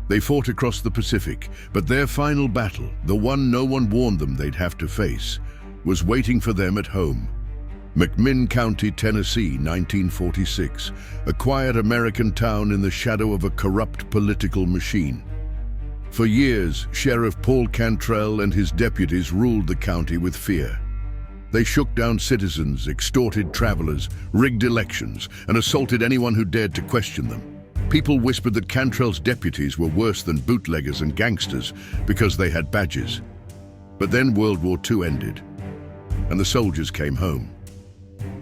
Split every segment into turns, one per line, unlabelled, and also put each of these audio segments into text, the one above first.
They fought across the Pacific, but their final battle, the one no one warned them they'd have to face, was waiting for them at home. McMinn County, Tennessee, 1946, a quiet American town in the shadow of a corrupt political machine. For years, Sheriff Paul Cantrell and his deputies ruled the county with fear. They shook down citizens, extorted travelers, rigged elections, and assaulted anyone who dared to question them. People whispered that Cantrell's deputies were worse than bootleggers and gangsters because they had badges. But then World War II ended, and the soldiers came home.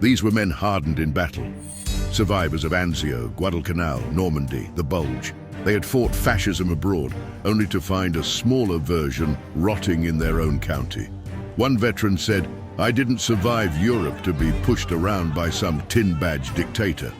These were men hardened in battle, survivors of Anzio, Guadalcanal, Normandy, the Bulge. They had fought fascism abroad, only to find a smaller version rotting in their own county. One veteran said, "I didn't survive Europe to be pushed around by some tin-badged dictator."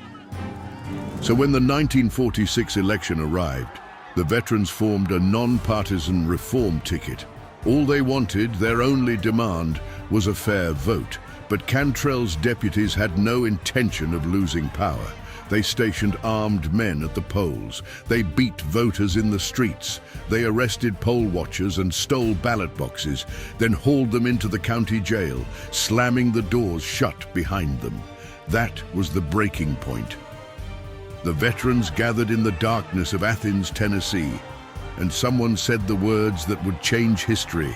So when the 1946 election arrived, the veterans formed a non-partisan reform ticket. All they wanted, their only demand, was a fair vote. But Cantrell's deputies had no intention of losing power. They stationed armed men at the polls. They beat voters in the streets. They arrested poll watchers and stole ballot boxes, then hauled them into the county jail, slamming the doors shut behind them. That was the breaking point. The veterans gathered in the darkness of Athens, Tennessee, and someone said the words that would change history.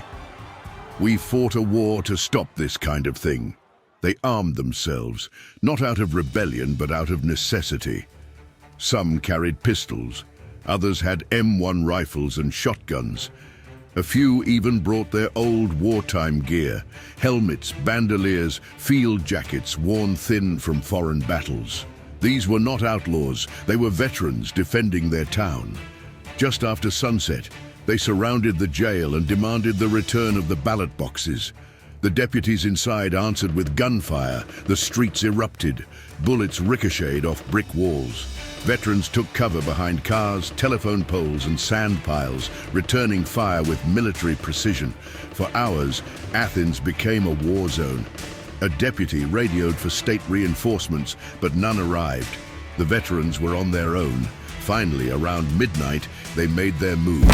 "We fought a war to stop this kind of thing." They armed themselves, not out of rebellion, but out of necessity. Some carried pistols, others had M1 rifles and shotguns. A few even brought their old wartime gear, helmets, bandoliers, field jackets worn thin from foreign battles. These were not outlaws, they were veterans defending their town. Just after sunset, they surrounded the jail and demanded the return of the ballot boxes. The deputies inside answered with gunfire. The streets erupted. Bullets ricocheted off brick walls. Veterans took cover behind cars, telephone poles, and sand piles, returning fire with military precision. For hours, Athens became a war zone. A deputy radioed for state reinforcements, but none arrived. The veterans were on their own. Finally, around midnight, they made their move.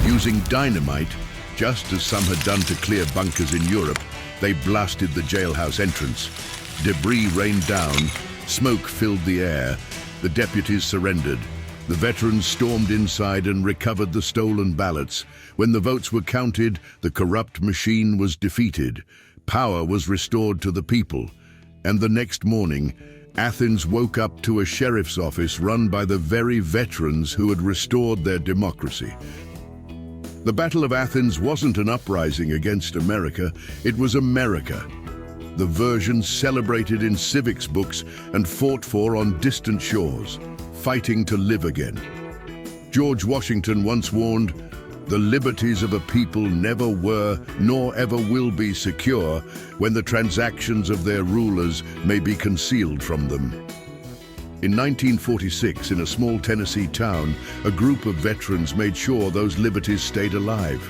Using dynamite, just as some had done to clear bunkers in Europe, they blasted the jailhouse entrance. Debris rained down, smoke filled the air. The deputies surrendered. The veterans stormed inside and recovered the stolen ballots. When the votes were counted, the corrupt machine was defeated. Power was restored to the people. And the next morning, Athens woke up to a sheriff's office run by the very veterans who had restored their democracy. The Battle of Athens wasn't an uprising against America, it was America. The version celebrated in civics books and fought for on distant shores, fighting to live again. George Washington once warned, "The liberties of a people never were, nor ever will be secure when the transactions of their rulers may be concealed from them." In 1946, in a small Tennessee town, a group of veterans made sure those liberties stayed alive.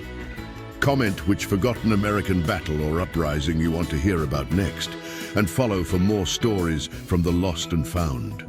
Comment which forgotten American battle or uprising you want to hear about next, and follow for more stories from the lost and found.